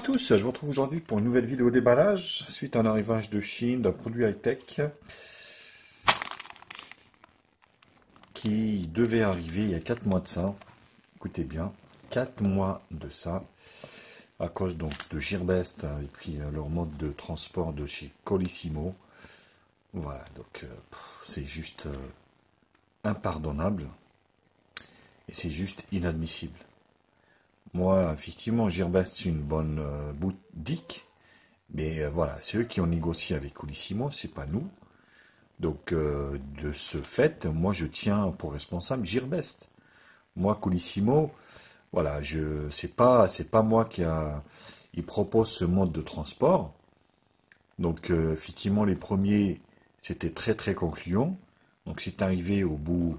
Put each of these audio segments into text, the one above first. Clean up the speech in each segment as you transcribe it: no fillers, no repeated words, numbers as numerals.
à tous, je vous retrouve aujourd'hui pour une nouvelle vidéo déballage suite à un arrivage de Chine d'un produit high-tech qui devait arriver il y a 4 mois de ça. Écoutez bien, 4 mois de ça, à cause donc de Gearbest et puis leur mode de transport de chez Colissimo. Voilà, donc c'est juste impardonnable et c'est juste inadmissible. Moi, effectivement, Gearbest, c'est une bonne boutique, mais voilà, c'est eux qui ont négocié avec Colissimo, c'est pas nous. Donc, de ce fait, moi, je tiens pour responsable Gearbest. Moi, Colissimo, voilà, c'est pas moi il propose ce mode de transport. Donc, effectivement, les premiers, c'était très très concluant. Donc, c'est arrivé au bout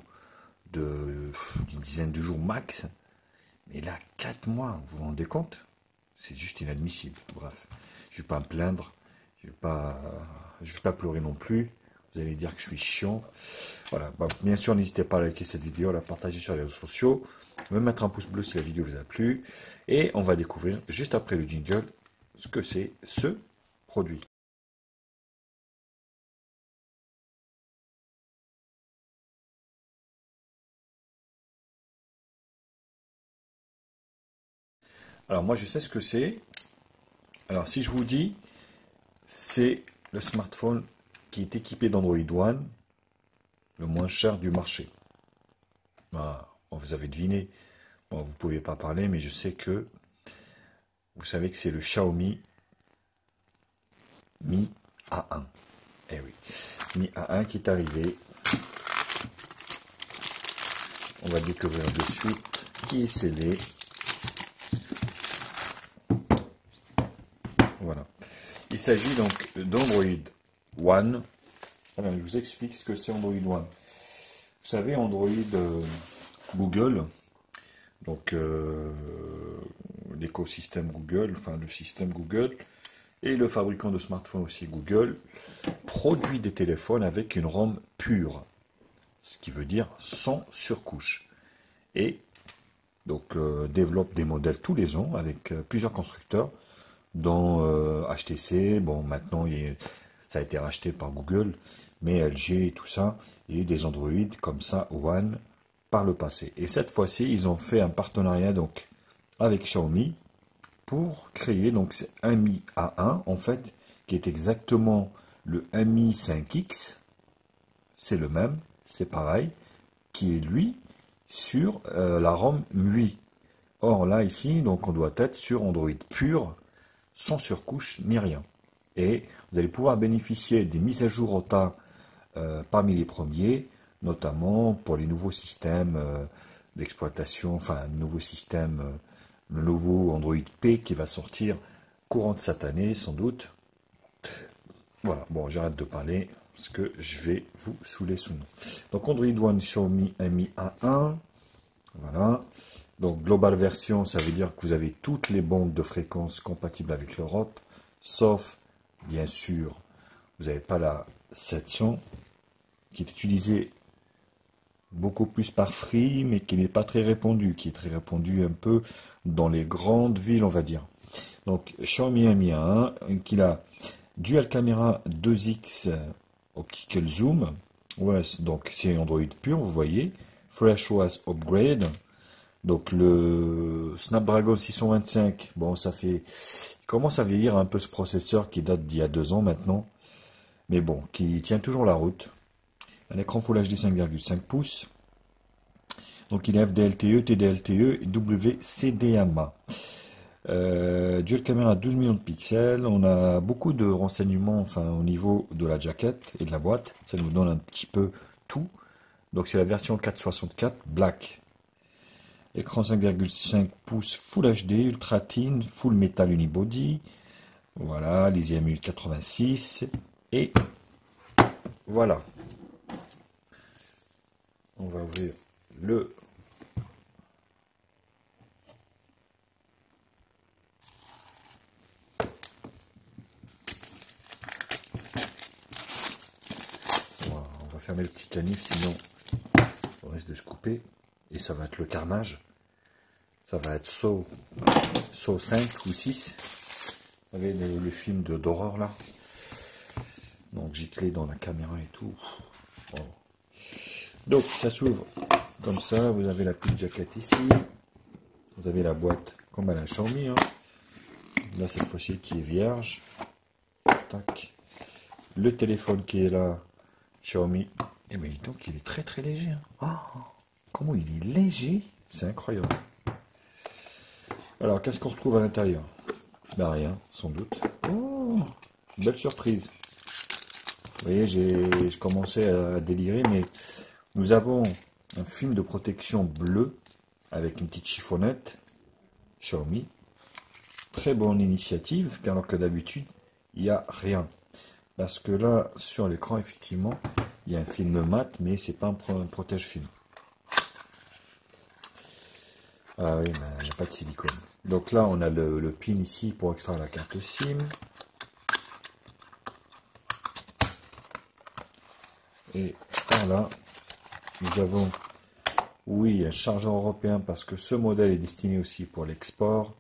d'une dizaine de jours max. Et là, 4 mois, vous vous rendez compte? C'est juste inadmissible. Bref, je ne vais pas me plaindre, je vais pas pleurer non plus. Vous allez dire que je suis chiant. Voilà, bah, bien sûr, n'hésitez pas à liker cette vidéo, à la partager sur les réseaux sociaux, me mettre un pouce bleu si la vidéo vous a plu. Et on va découvrir, juste après le jingle, ce que c'est ce produit. Alors moi, je sais ce que c'est. Alors si je vous dis, c'est le smartphone qui est équipé d'Android One, le moins cher du marché. Ah, bon, vous avez deviné. Bon, vous ne pouvez pas parler, mais je sais que vous savez que c'est le Xiaomi Mi A1. Eh oui, Mi A1 qui est arrivé. On va découvrir de suite qui est scellé. Voilà. Il s'agit donc d'Android One. Voilà, je vous explique ce que c'est Android One. Vous savez, Android Google, donc l'écosystème Google, enfin le système Google, et le fabricant de smartphones aussi Google, produit des téléphones avec une ROM pure, ce qui veut dire sans surcouche. Et donc développe des modèles tous les ans avec plusieurs constructeurs, dont HTC, bon maintenant ça a été racheté par Google, mais LG et tout ça, et des Android comme ça, One, par le passé. Et cette fois-ci, ils ont fait un partenariat donc avec Xiaomi pour créer donc un Mi A1 en fait, qui est exactement le Mi 5X, c'est le même, c'est pareil, qui est lui sur la ROM MUI. Or là ici, donc on doit être sur Android pur, sans surcouche ni rien. Et vous allez pouvoir bénéficier des mises à jour OTA parmi les premiers, notamment pour les nouveaux systèmes d'exploitation, enfin, le nouveau Android P qui va sortir courant de cette année, sans doute. Voilà, bon, j'arrête de parler, parce que je vais vous saouler sous nom. Donc, Android One Xiaomi Mi A1, voilà. Donc, Global Version, ça veut dire que vous avez toutes les bandes de fréquences compatibles avec l'Europe, sauf, bien sûr, vous n'avez pas la 700, qui est utilisée beaucoup plus par Free, mais qui n'est pas très répandue, qui est très répandue un peu dans les grandes villes, on va dire. Donc, Xiaomi Mi A1, qui a Dual Camera 2X Optical Zoom, OS, donc c'est Android pur, vous voyez, Fresh OS Upgrade, donc le Snapdragon 625, bon il commence à vieillir un peu ce processeur qui date d'il y a 2 ans maintenant, mais bon, qui tient toujours la route. Un écran Full HD 5,5 pouces. Donc il est FDLTE, TDLTE et WCDMA. Dual caméra 12 millions de pixels. On a beaucoup de renseignements enfin, au niveau de la jaquette et de la boîte. Ça nous donne un petit peu tout. Donc c'est la version 464 Black. Écran 5,5 pouces Full HD, Ultra Thin, Full Metal Unibody. Voilà, les IMU 86. Et voilà. On va ouvrir le voilà, on va fermer le petit canif, sinon on risque de se couper et ça va être le carnage. Ça va être saut 5 ou 6. Vous savez, le film d'horreur là. Donc giclé dans la caméra et tout. Bon. Donc ça s'ouvre comme ça. Vous avez la petite jaquette ici. Vous avez la boîte comme à la Xiaomi. Hein. Là cette fois-ci qui est vierge. Tac. Le téléphone qui est là, Xiaomi. Et bien donc il est très très léger. Hein. Oh, comment il est léger. C'est incroyable. Alors qu'est-ce qu'on retrouve à l'intérieur? Ben rien, sans doute. Oh, belle surprise. Vous voyez, je commençais à délirer, mais nous avons un film de protection bleu avec une petite chiffonnette Xiaomi. Très bonne initiative, alors que d'habitude, il n'y a rien. Parce que là, sur l'écran, effectivement, il y a un film mat, mais c'est pas un protège-film. Ah oui, mais il n'y a pas de silicone. Donc là, on a le pin ici pour extraire la carte SIM. Et voilà, nous avons, oui, un chargeur européen parce que ce modèle est destiné aussi pour l'export.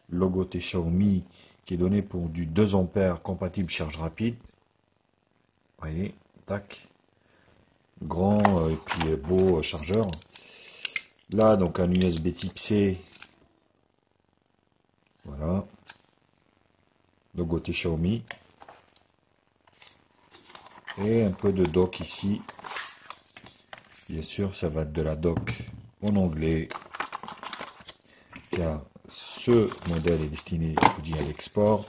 Logo Xiaomi qui est donné pour du 2 ampères compatible charge rapide. Vous voyez, tac. Grand et puis beau chargeur. Là, donc un USB type C. Voilà. Logo Xiaomi. Et un peu de dock ici. Bien sûr, ça va être de la dock en anglais. Car ce modèle est destiné, je vous dis, à l'export.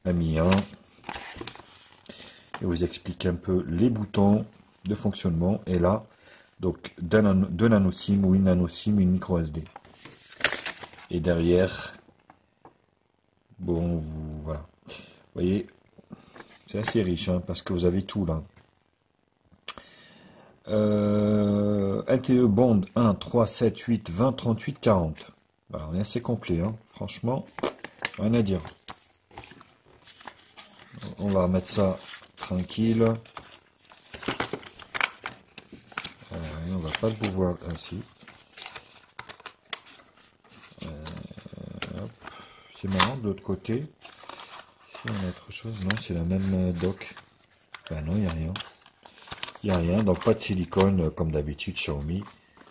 AMI 1. Et vous explique un peu les boutons de fonctionnement. Et là, donc 2 nano SIM ou une nano SIM, une micro SD. Et derrière, bon, voilà. Vous voyez, c'est assez riche, hein, parce que vous avez tout là. LTE bande 1, 3, 7, 8, 20, 38, 40. Voilà, on est assez complet, hein. Franchement, rien à dire. On va mettre ça tranquille. On va pas le pouvoir ainsi. C'est marrant, de l'autre côté. Si on a autre chose, non, c'est la même dock. Ben non, il n'y a rien. Il n'y a rien, donc pas de silicone comme d'habitude Xiaomi.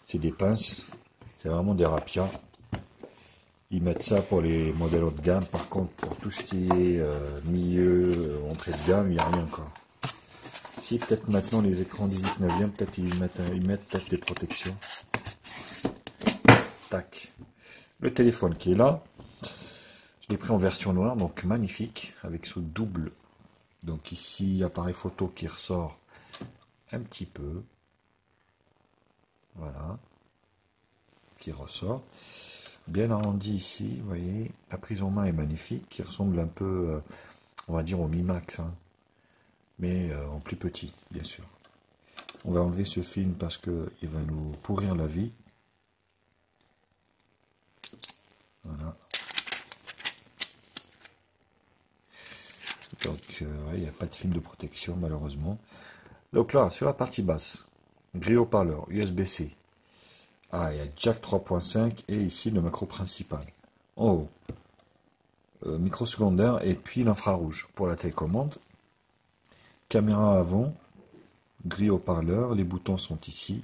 C'est des pinces. C'est vraiment des rapias. Ils mettent ça pour les modèles haut de gamme. Par contre, pour tout ce qui est milieu, entrée de gamme, il n'y a rien encore. Si, peut-être maintenant les écrans 18/9e, peut-être ils mettent peut-être des protections. Tac. Le téléphone qui est là. Je l'ai pris en version noire, donc magnifique, avec ce double. Donc ici, appareil photo qui ressort un petit peu. Voilà. Qui ressort. Bien arrondi ici, vous voyez. La prise en main est magnifique, qui ressemble un peu, on va dire, au Mi Max. Hein. Mais en plus petit, bien sûr. On va enlever ce film parce qu'il va nous pourrir la vie. Voilà. Donc, il n'y a pas de film de protection, malheureusement. Donc là, sur la partie basse, grille haut-parleur, USB-C. Ah, il y a jack 3.5 et ici le macro principal. En haut, micro secondaire et puis l'infrarouge pour la télécommande. Caméra avant, grille haut-parleur, les boutons sont ici.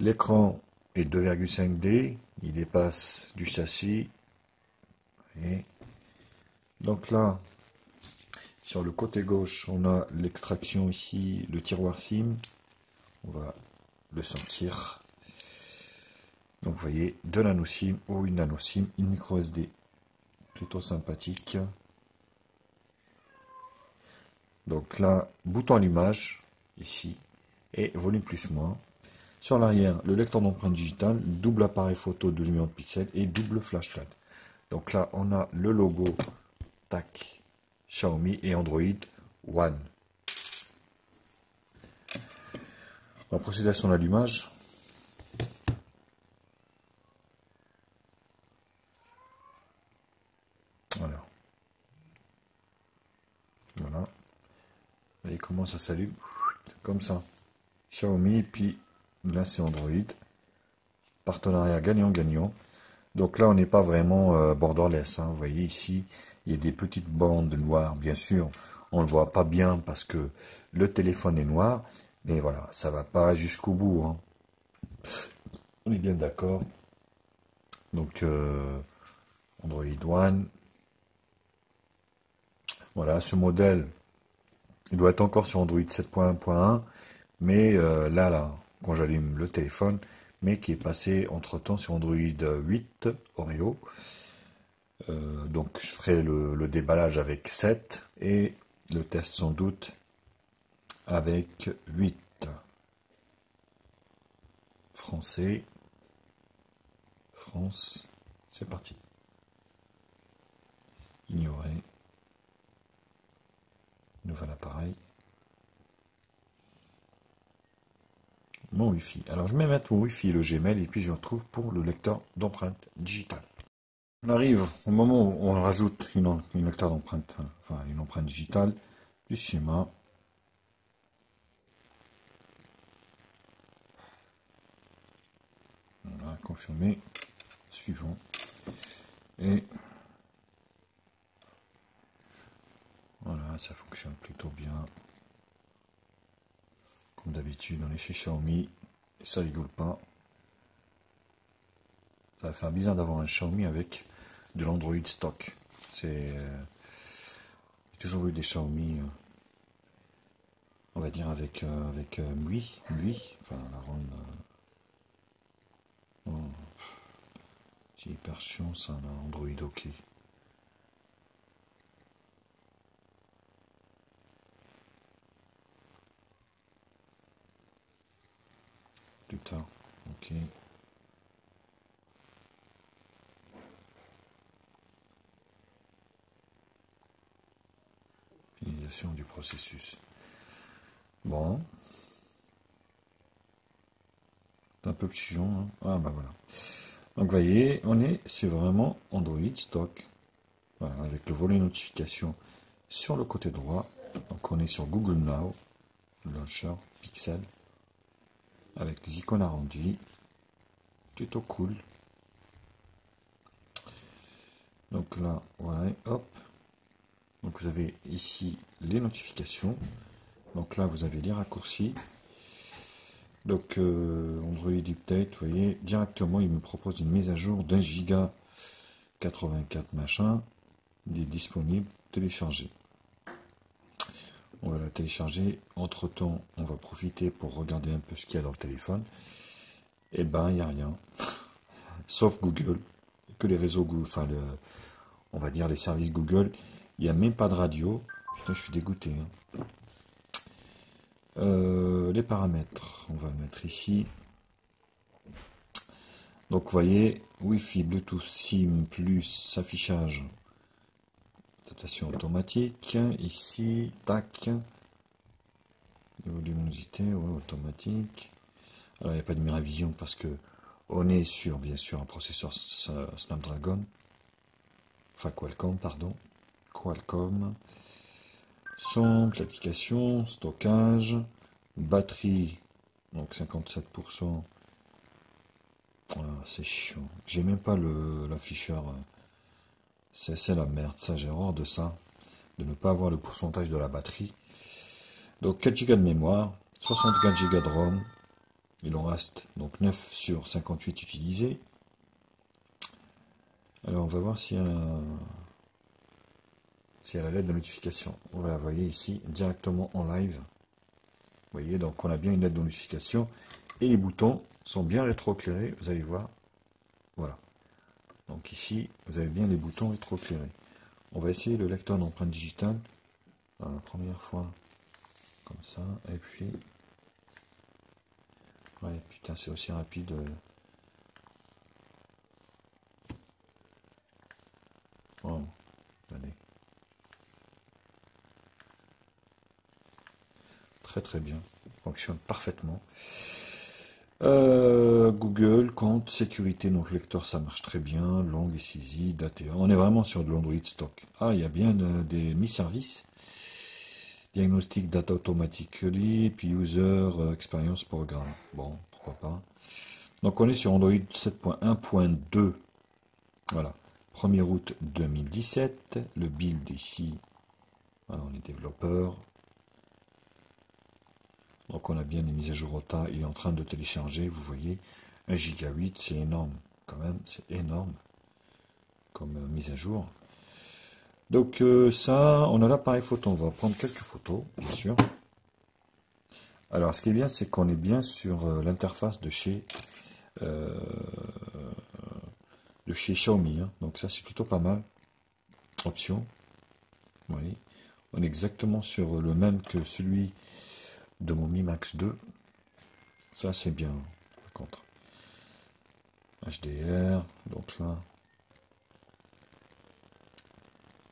L'écran est 2,5D, il dépasse du châssis. Et donc là, sur le côté gauche, on a l'extraction ici, le tiroir SIM. On va le sortir. Donc vous voyez, 2 nano SIM ou une nano SIM, une micro SD. Plutôt sympathique. Donc là, bouton allumage, ici, et volume plus moins. Sur l'arrière, le lecteur d'empreinte digitale, double appareil photo 12 millions de pixels et double flashlight. Donc là, on a le logo, tac, Xiaomi et Android One. On va procéder à son allumage. Voilà. Voilà. Et comment ça s'allume? Comme ça. Xiaomi, puis là c'est Android. Partenariat gagnant-gagnant. Donc là, on n'est pas vraiment borderless, hein. Vous voyez ici, il y a des petites bandes noires. Bien sûr, on ne le voit pas bien parce que le téléphone est noir. Mais voilà, ça va pas jusqu'au bout, hein. On est bien d'accord. Donc, Android One. Voilà, ce modèle, il doit être encore sur Android 7.1.1. Mais là, quand j'allume le téléphone, mais qui est passé entre-temps sur Android 8 Oreo. Donc je ferai le déballage avec 7 et le test sans doute avec 8. Français, France, c'est parti. Ignorer. Nouvel appareil. Mon Wi-Fi. Alors je vais mettre mon Wi-Fi et le Gmail et puis je retrouve pour le lecteur d'empreinte digitale. On arrive au moment où on rajoute une lecteur d'empreinte, enfin une empreinte digitale du schéma. Voilà, confirmer. Suivant. Et voilà, ça fonctionne plutôt bien. Comme d'habitude, on est chez Xiaomi. Et ça rigole pas. Ça va faire bizarre d'avoir un Xiaomi avec de l'Android stock. J'ai toujours eu des Xiaomi, on va dire avec MUI, enfin la ROM. C'est hyper chiant ça, là, Android OK. Putain, OK. Finalisation du processus. Bon. C'est un peu chiant, hein. Ah bah voilà. Donc vous voyez, c'est vraiment Android stock. Voilà, avec le volet notification sur le côté droit. Donc on est sur Google Now, launcher, Pixel, avec les icônes arrondies. Plutôt cool. Donc là, voilà, hop. Donc vous avez ici les notifications. Donc là, vous avez les raccourcis. Donc Android Update, vous voyez, directement, il me propose une mise à jour d'1 giga 84 machin. Il est disponible, télécharger. On va la télécharger. Entre temps, on va profiter pour regarder un peu ce qu'il y a dans le téléphone. Et ben, il n'y a rien. Sauf Google. Que les réseaux Google, enfin, on va dire les services Google. Il n'y a même pas de radio. Putain, je suis dégoûté, hein. Les paramètres, on va le mettre ici. Donc, vous voyez, Wi-Fi, Bluetooth, SIM, plus affichage. Adaptation automatique, ici, tac, luminosité, ouais, automatique. Alors il n'y a pas de Miravision parce que on est sur, bien sûr, un processeur Snapdragon, enfin Qualcomm, pardon, Qualcomm. Son, l'application, stockage, batterie, donc 57%. Ah, c'est chiant. J'ai même pas l'afficheur. C'est la merde, ça j'ai horreur de ça, de ne pas avoir le pourcentage de la batterie. Donc 4 Go de mémoire, 64 Go de ROM, il en reste donc 9 sur 58 utilisés. Alors on va voir s'il y a la lettre de notification. On va la voir ici directement en live. Vous voyez, donc on a bien une lettre de notification et les boutons sont bien rétroéclairés, vous allez voir. Voilà. Donc ici, vous avez bien les boutons rétroéclairés. On va essayer le lecteur d'empreinte digitale. La première fois, comme ça, et puis... Ouais, putain, c'est aussi rapide. Oh, allez. Très très bien. Fonctionne parfaitement. Google, compte, sécurité, donc lecteur, ça marche très bien. Langue et saisie, date. On est vraiment sur de l'Android stock. Ah, il y a bien des mi-services. Diagnostic data automatically, puis user experience programme. Bon, pourquoi pas. Donc on est sur Android 7.1.2. Voilà, 1er août 2017, le build ici, voilà, on est développeur. Donc on a bien les mises à jour OTA, il est en train de télécharger, vous voyez, 1 Go 8, c'est énorme, quand même, c'est énorme comme mise à jour. Donc ça, on a l'appareil photo, on va prendre quelques photos, bien sûr. Alors ce qui est bien, c'est qu'on est bien sur l'interface de chez Xiaomi, hein. Donc ça c'est plutôt pas mal. Option, vous voyez, on est exactement sur le même que celui de mon Mi Max 2. Ça c'est bien, par contre. HDR, donc là.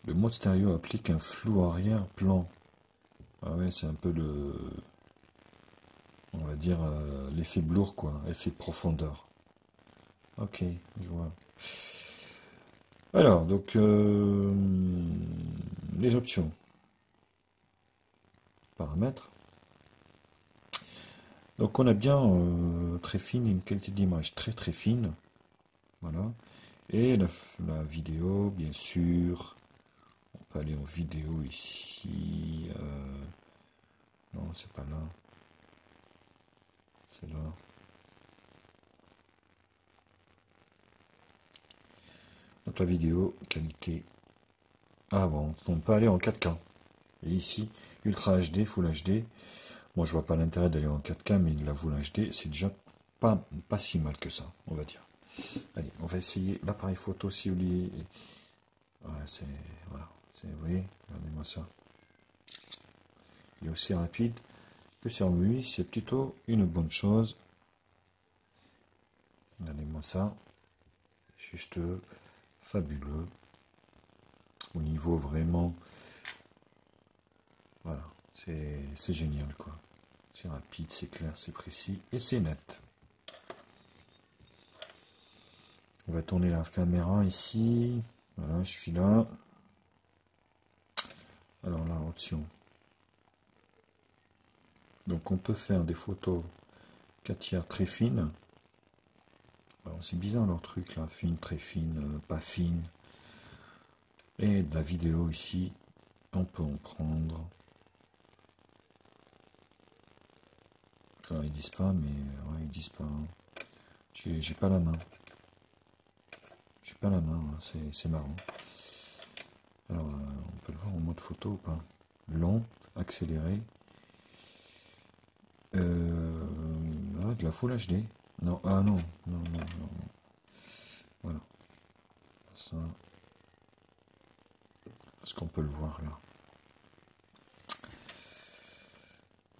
Le mode stéréo applique un flou arrière-plan. Ah ouais, c'est un peu le... On va dire l'effet blur, quoi. Effet de profondeur. Ok, je vois. Alors, donc, les options. Paramètres. Donc, on a bien très fine, une qualité d'image très très fine. Voilà. Et la vidéo, bien sûr. On peut aller en vidéo ici. Non, c'est pas là. C'est là. Donc la vidéo, qualité. Ah bon, on peut aller en 4K. Et ici, Ultra HD, Full HD. Moi, je vois pas l'intérêt d'aller en 4K, mais la Full HD, c'est déjà pas si mal que ça, on va dire. Allez, on va essayer l'appareil photo si vous voulez. Ouais, c'est... Voilà. Vous voyez, regardez-moi ça. Il est aussi rapide que sur lui, c'est plutôt une bonne chose. Regardez-moi ça. Juste fabuleux. Au niveau vraiment... Voilà, c'est génial, quoi. C'est rapide, c'est clair, c'est précis et c'est net. On va tourner la caméra ici. Voilà, je suis là. Alors là, option. Donc on peut faire des photos 4 tiers très fines. Alors c'est bizarre leur truc là, fine, très fine, pas fine. Et de la vidéo ici, on peut en prendre. Alors ils disent pas, mais ouais, ils disent pas. Hein. J'ai pas la main. J'ai pas la main, hein. C'est marrant. Alors on peut le voir en mode photo ou pas. Long, accéléré. De la Full HD. Non, ah non, non. Voilà. Ça. Est-ce qu'on peut le voir là?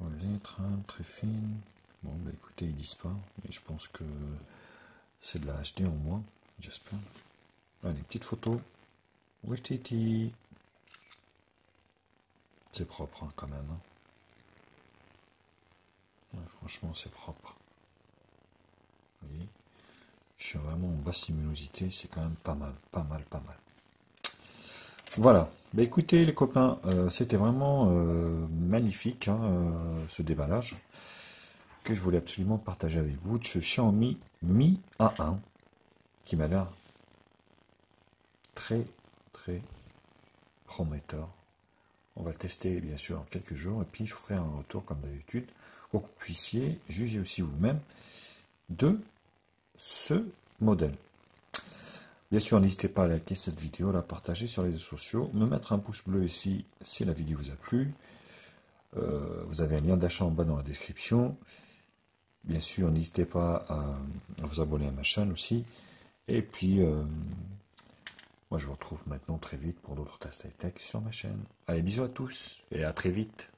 Voilà, très fine. Bon, bah écoutez, ils disent pas, mais je pense que c'est de la HD au moins, j'espère. Allez, petite photo. Wititi. C'est propre hein, quand même. Hein. Ouais, franchement, c'est propre. Vous voyez, je suis vraiment en basse luminosité, c'est quand même pas mal. Voilà. Bah écoutez les copains, c'était vraiment magnifique hein, ce déballage que je voulais absolument partager avec vous de ce Xiaomi Mi A1 qui m'a l'air très prometteur. On va le tester bien sûr en quelques jours et puis je vous ferai un retour comme d'habitude pour que vous puissiez juger aussi vous-même de ce modèle. Bien sûr, n'hésitez pas à liker cette vidéo, la partager sur les réseaux sociaux, me mettre un pouce bleu ici si la vidéo vous a plu. Vous avez un lien d'achat en bas dans la description. Bien sûr, n'hésitez pas à vous abonner à ma chaîne aussi. Et puis, moi je vous retrouve maintenant très vite pour d'autres tests high-tech sur ma chaîne. Allez, bisous à tous et à très vite.